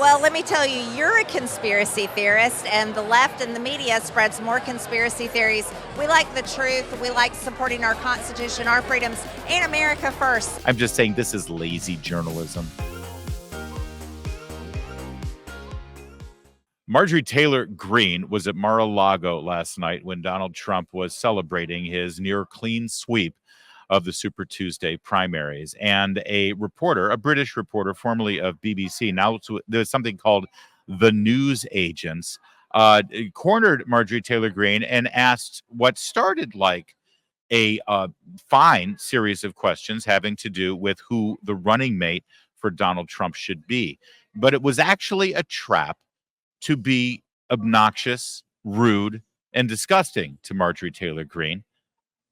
Well, let me tell you, you're a conspiracy theorist, and the left and the media spreads more conspiracy theories. We like the truth. We like supporting our Constitution, our freedoms, and America first. I'm just saying this is lazy journalism. Marjorie Taylor Greene was at Mar-a-Lago last night when Donald Trump was celebrating his near clean sweep of the Super Tuesday primaries. And a reporter, a British reporter, formerly of BBC, now there's something called the News Agents, cornered Marjorie Taylor Greene and asked what started like a fine series of questions having to do with who the running mate for Donald Trump should be. But it was actually a trap to be obnoxious, rude, and disgusting to Marjorie Taylor Greene.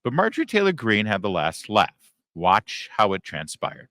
But Marjorie Taylor Greene had the last laugh. Watch how it transpired.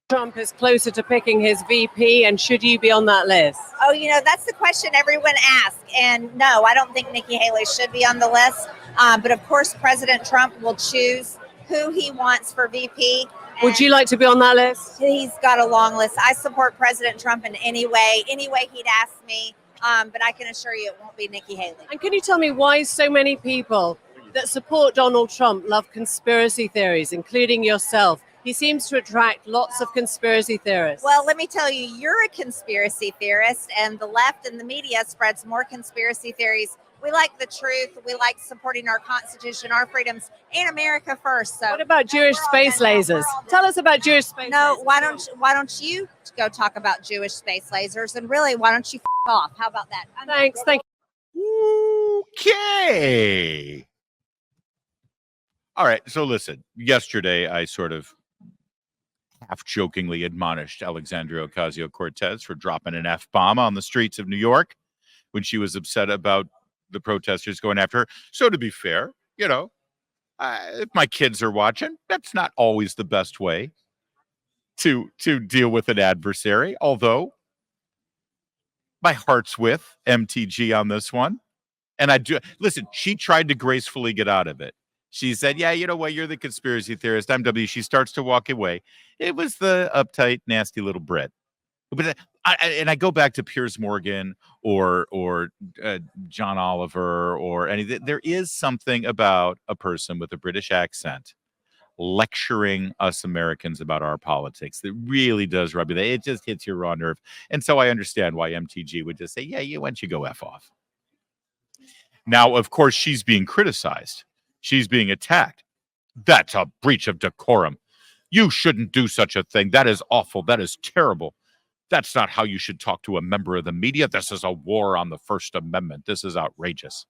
Trump is closer to picking his VP, and should you be on that list? Oh, you know, that's the question everyone asks. And no, I don't think Nikki Haley should be on the list. But of course, President Trump will choose who he wants for VP. Would you like to be on that list? He's got a long list. I support President Trump in any way he'd ask me. But I can assure you it won't be Nikki Haley. And can you tell me why so many people that support Donald Trump love conspiracy theories, including yourself? He seems to attract lots of conspiracy theorists. Well, let me tell you, you're a conspiracy theorist, and the left and the media spreads more conspiracy theories. We like the truth. We like supporting our Constitution, our freedoms, and America first. So, what about Jewish space lasers? Tell us about Jewish space lasers. No, why don't you go talk about Jewish space lasers? And really, why don't you off? How about that? Thanks. Thank you. Okay. All right. So listen, yesterday I sort of half-jokingly admonished Alexandria Ocasio-Cortez for dropping an F-bomb on the streets of New York when she was upset about the protesters going after her. So to be fair, you know, if my kids are watching, that's not always the best way to deal with an adversary, although my heart's with MTG on this one. And I do, listen, she tried to gracefully get out of it. She said, yeah, you know what? You're the conspiracy theorist. I'm W. She starts to walk away. It was the uptight, nasty little Brit. But I go back to Piers Morgan or John Oliver or anything. There is something about a person with a British accent lecturing us Americans about our politics that really does rub you. It just hits your raw nerve. And so I understand why MTG would just say, yeah, why don't you go F off? Now, of course, she's being criticized. She's being attacked. That's a breach of decorum. You shouldn't do such a thing. That is awful. That is terrible. That's not how you should talk to a member of the media. This is a war on the First Amendment. This is outrageous.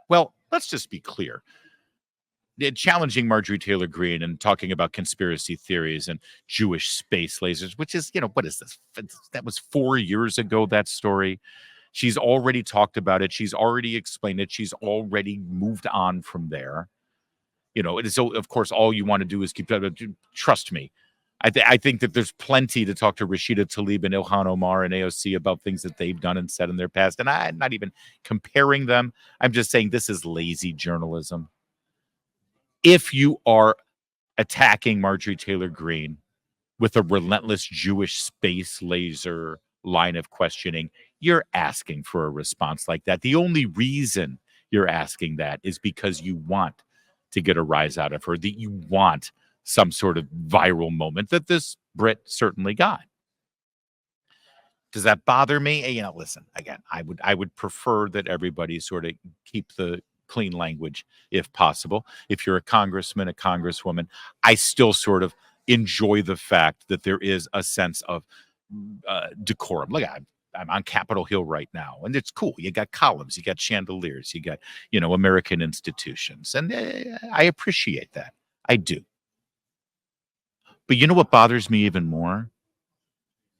Well, let's just be clear. Challenging Marjorie Taylor Greene and talking about conspiracy theories and Jewish space lasers, which is, what is this? That was 4 years ago, that story. She's already talked about it. She's already explained it. She's already moved on from there. So, of course, all you want to do is keep, trust me. I think that there's plenty to talk to Rashida Tlaib and Ilhan Omar and AOC about things that they've done and said in their past. And I'm not even comparing them. I'm just saying this is lazy journalism. If you are attacking Marjorie Taylor Greene with a relentless Jewish space laser line of questioning, you're asking for a response like that. The only reason you're asking that is because you want to get a rise out of her, that you want some sort of viral moment that this Brit certainly got. Does that bother me? Listen, again, I would prefer that everybody sort of keep the clean language if possible. If you're a congressman, a congresswoman, I still sort of enjoy the fact that there is a sense of decorum. Look, I'm on Capitol Hill right now, and it's cool. You got columns, you got chandeliers, you got, American institutions, and I appreciate that. I do. But you know what bothers me even more?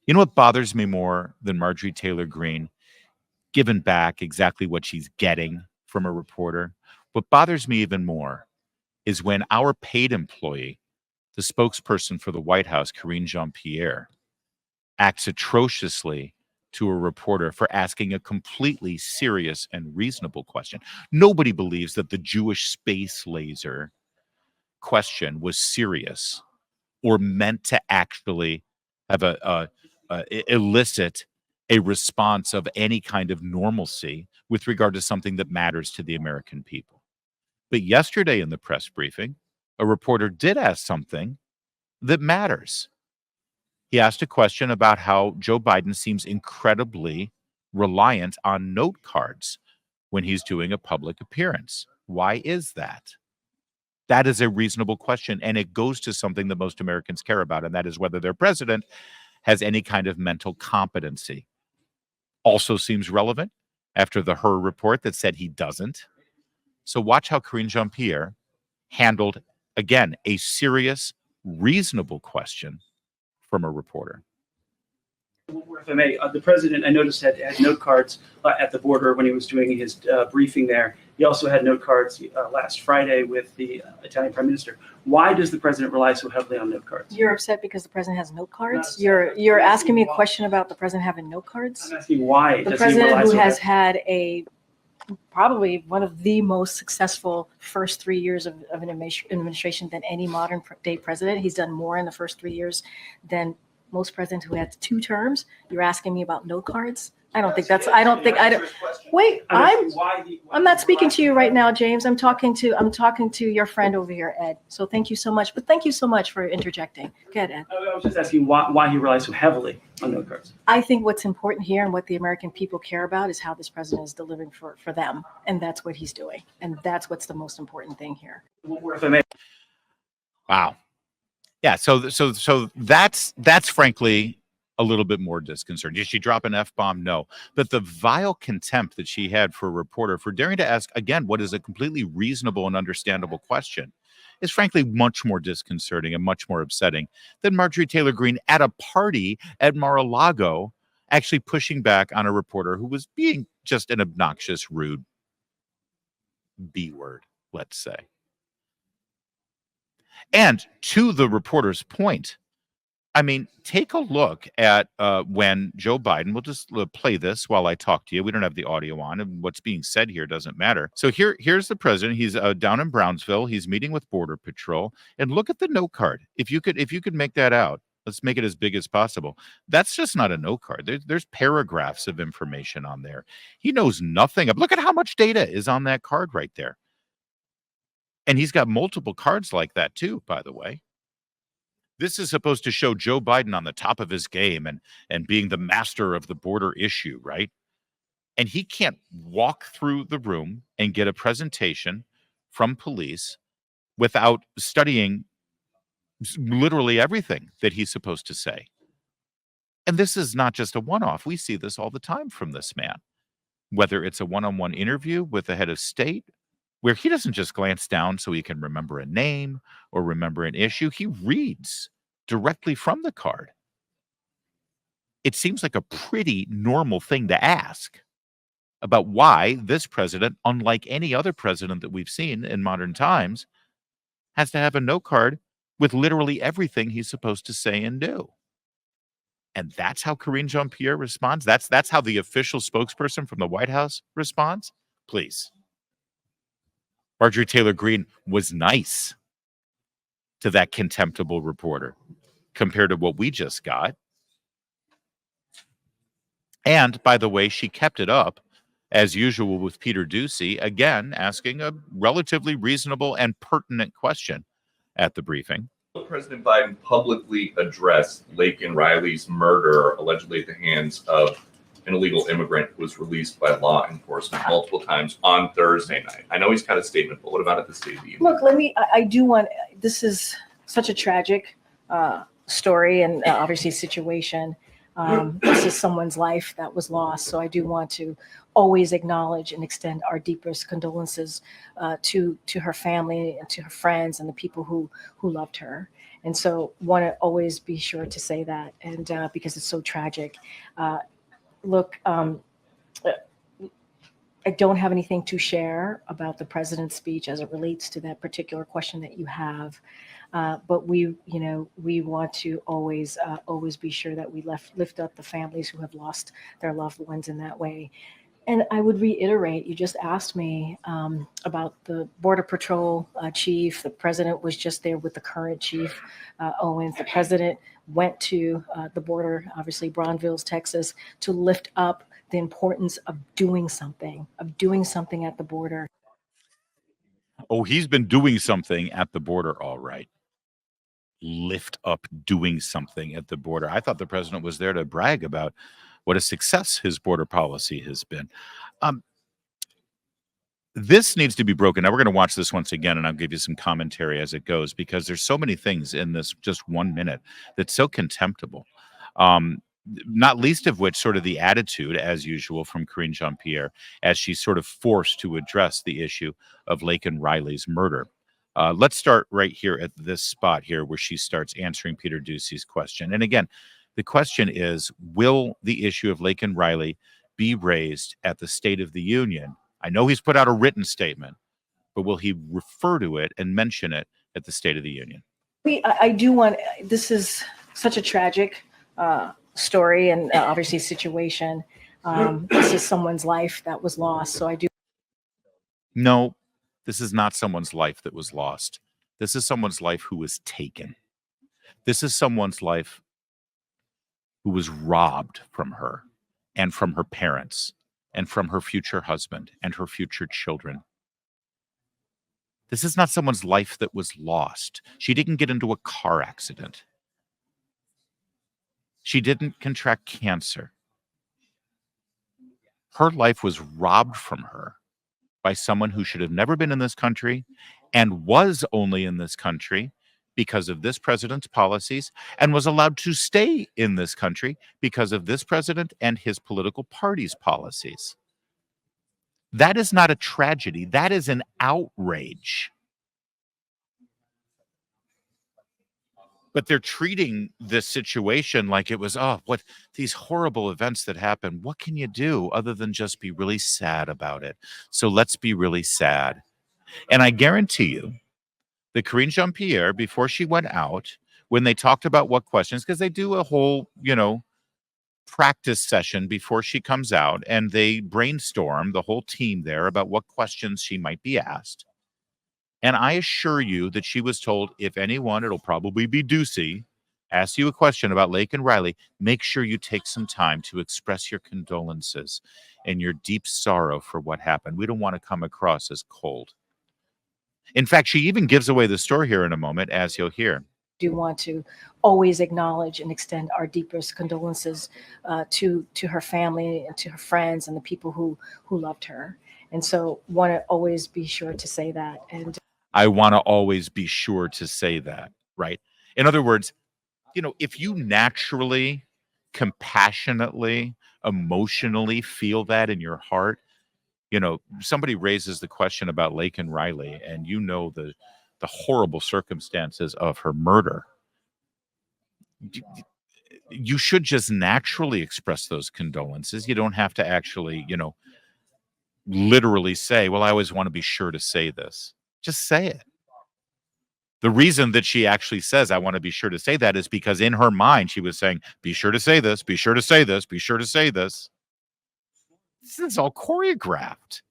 You know what bothers me more than Marjorie Taylor Greene giving back exactly what she's getting from a reporter? What bothers me even more is when our paid employee, the spokesperson for the White House, Karine Jean-Pierre, acts atrociously to a reporter for asking a completely serious and reasonable question. Nobody believes that the Jewish space laser question was serious or meant to actually have a elicit a response of any kind of normalcy with regard to something that matters to the American people. But yesterday in the press briefing, a reporter did ask something that matters. He asked a question about how Joe Biden seems incredibly reliant on note cards when he's doing a public appearance. Why is that? That is a reasonable question, and it goes to something that most Americans care about, and that is whether their president has any kind of mental competency. Also seems relevant after the Her report that said he doesn't. So watch how Karine Jean-Pierre handled, again, a serious, reasonable question from a reporter. If I may, the president, I noticed, had note cards at the border when he was doing his briefing there. He also had note cards last Friday with the Italian prime minister. Why does the president rely so heavily on note cards? You're upset because the president has note cards? You're asking me a question about the president having note cards? I'm asking why. The president who has had probably one of the most successful first 3 years of an administration than any modern day president. He's done more in the first 3 years than most presidents who had 2 terms. You're asking me about note cards? Wait, I'm not speaking to you right now, James. I'm talking to your friend over here, Ed. So thank you so much. But thank you so much for interjecting. Go ahead, Ed. I was just asking why he relies so heavily on note cards. I think what's important here and what the American people care about is how this president is delivering for them. And that's what he's doing. And that's what's the most important thing here. If I may. Wow. Yeah, so that's frankly a little bit more disconcerting. Did she drop an F-bomb? No. But the vile contempt that she had for a reporter for daring to ask, again, what is a completely reasonable and understandable question is frankly much more disconcerting and much more upsetting than Marjorie Taylor Greene at a party at Mar-a-Lago actually pushing back on a reporter who was being just an obnoxious, rude B-word, let's say. And to the reporter's point, I mean, take a look at when Joe Biden, we'll just play this while I talk to you. We don't have the audio on, and what's being said here doesn't matter. So here's the president. He's down in Brownsville. He's meeting with Border Patrol. And look at the note card. If you could make that out, let's make it as big as possible. That's just not a note card. There's paragraphs of information on there. He knows nothing. Look at how much data is on that card right there. And he's got multiple cards like that too, by the way. This is supposed to show Joe Biden on the top of his game and being the master of the border issue, right? And he can't walk through the room and get a presentation from police without studying literally everything that he's supposed to say. And this is not just a one-off. We see this all the time from this man, whether it's a one-on-one interview with the head of state, where he doesn't just glance down so he can remember a name or remember an issue. He reads directly from the card. It seems like a pretty normal thing to ask about why this president, unlike any other president that we've seen in modern times, has to have a note card with literally everything he's supposed to say and do. And that's how Karine Jean-Pierre responds. That's how the official spokesperson from the White House responds. Please. Marjorie Taylor Greene was nice to that contemptible reporter compared to what we just got. And by the way, she kept it up as usual with Peter Doocy, again, asking a relatively reasonable and pertinent question at the briefing. President Biden publicly addressed Laken Riley's murder, allegedly at the hands of an illegal immigrant who was released by law enforcement multiple times on Thursday night. I know he's got a statement, but what about at the State of the Union? Look, this is such a tragic story and obviously situation. This is someone's life that was lost. So I do want to always acknowledge and extend our deepest condolences to her family and to her friends and the people who loved her. And so want to always be sure to say that, and because it's so tragic. Look, I don't have anything to share about the president's speech as it relates to that particular question that you have. But we want to always be sure that we lift up the families who have lost their loved ones in that way. And I would reiterate, you just asked me about the Border Patrol chief. The president was just there with the current chief, Owens. The president went to the border, obviously Bronzeville, Texas, to lift up the importance of doing something at the border. Oh, he's been doing something at the border, all right. Lift up doing something at the border. I thought the president was there to brag about what a success his border policy has been. This needs to be broken. Now, we're going to watch this once again, and I'll give you some commentary as it goes, because there's so many things in this just 1 minute that's so contemptible. Not least of which sort of the attitude, as usual, from Karine Jean-Pierre, as she's sort of forced to address the issue of Laken Riley's murder. Let's start right here at this spot here where she starts answering Peter Ducey's question. And again, the question is, will the issue of Laken Riley be raised at the State of the Union? I know he's put out a written statement, but will he refer to it and mention it at the State of the Union? I do want, this is such a tragic story and obviously situation. This is someone's life that was lost. So I do. No, this is not someone's life that was lost. This is someone's life who was taken. This is someone's life who was robbed from her and from her parents and from her future husband and her future children. This is not someone's life that was lost. She didn't get into a car accident. She didn't contract cancer. Her life was robbed from her by someone who should have never been in this country and was only in this country because of this president's policies, and was allowed to stay in this country because of this president and his political party's policies. That is not a tragedy. That is an outrage. But they're treating this situation like it was, oh, what these horrible events that happen. What can you do other than just be really sad about it? So let's be really sad. And I guarantee you that Karine Jean-Pierre, before she went out, when they talked about what questions, because they do a whole, practice session before she comes out, and they brainstorm, the whole team there, about what questions she might be asked. And I assure you that she was told, if anyone, it'll probably be Ducey, asks you a question about Laken Riley, make sure you take some time to express your condolences and your deep sorrow for what happened. We don't want to come across as cold. In fact, she even gives away the story here in a moment, as you'll hear. Do want to always acknowledge and extend our deepest condolences to her family and to her friends and the people who loved her. And so want to always be sure to say that. And I want to always be sure to say that, right? In other words, if you naturally, compassionately, emotionally feel that in your heart, somebody raises the question about Laken Riley, and the horrible circumstances of her murder, you should just naturally express those condolences. You don't have to actually, literally say, well, I always want to be sure to say this. Just say it. The reason that she actually says, I want to be sure to say that, is because in her mind, she was saying, be sure to say this, be sure to say this, be sure to say this. This is all choreographed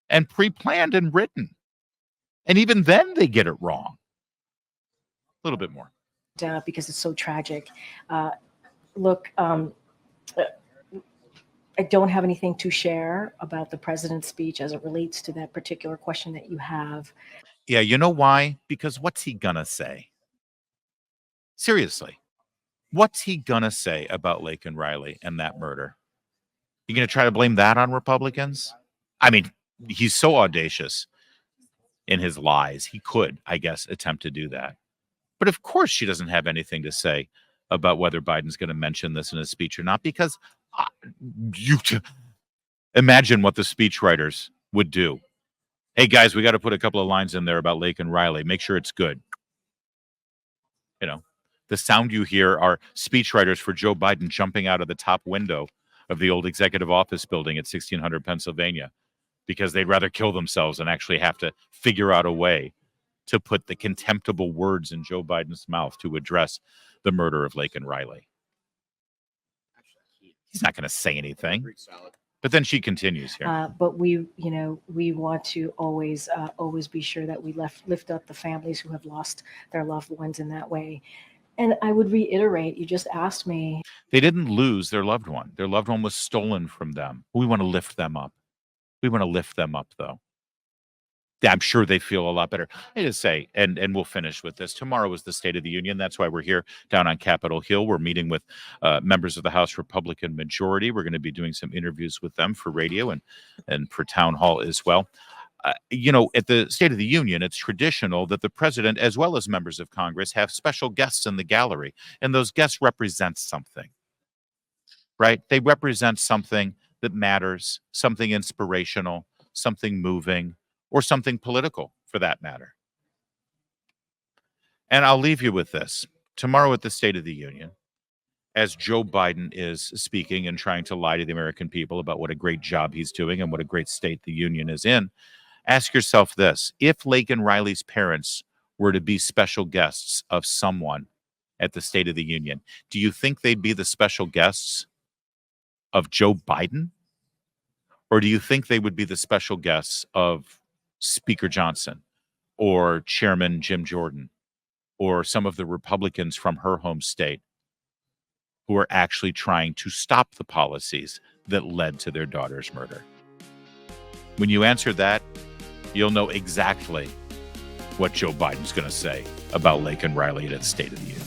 and pre-planned and written. And even then they get it wrong. A little bit more. Because it's so tragic. Look, I don't have anything to share about the president's speech as it relates to that particular question that you have. Yeah, you know why? Because what's he gonna say? Seriously, what's he gonna say about Laken Riley and that murder? You gonna try to blame that on Republicans? I mean, he's so audacious in his lies. He could, I guess, attempt to do that. But of course she doesn't have anything to say about whether Biden's going to mention this in his speech or not, because you imagine what the speechwriters would do. Hey, guys, we got to put a couple of lines in there about Laken Riley. Make sure it's good. The sound you hear are speechwriters for Joe Biden jumping out of the top window of the old executive office building at 1600 Pennsylvania, because they'd rather kill themselves than actually have to figure out a way to put the contemptible words in Joe Biden's mouth to address the murder of Laken Riley. He's not going to say anything. But then she continues here. But we want to always be sure that we lift up the families who have lost their loved ones in that way. And I would reiterate, you just asked me. They didn't lose their loved one. Their loved one was stolen from them. We want to lift them up. We want to lift them up, though. I'm sure they feel a lot better. I just say, and we'll finish with this. Tomorrow is the State of the Union. That's why we're here down on Capitol Hill. We're meeting with members of the House Republican majority. We're going to be doing some interviews with them for radio and for town hall as well. At the State of the Union, it's traditional that the president, as well as members of Congress, have special guests in the gallery. And those guests represent something, right? They represent something that matters, something inspirational, something moving, or something political, for that matter. And I'll leave you with this. Tomorrow at the State of the Union, as Joe Biden is speaking and trying to lie to the American people about what a great job he's doing and what a great state the union is in, ask yourself this. If Laken Riley's parents were to be special guests of someone at the State of the Union, do you think they'd be the special guests of Joe Biden? Or do you think they would be the special guests of Speaker Johnson or Chairman Jim Jordan or some of the Republicans from her home state who are actually trying to stop the policies that led to their daughter's murder? When you answer that, you'll know exactly what Joe Biden's going to say about Laken Riley at the State of the Union.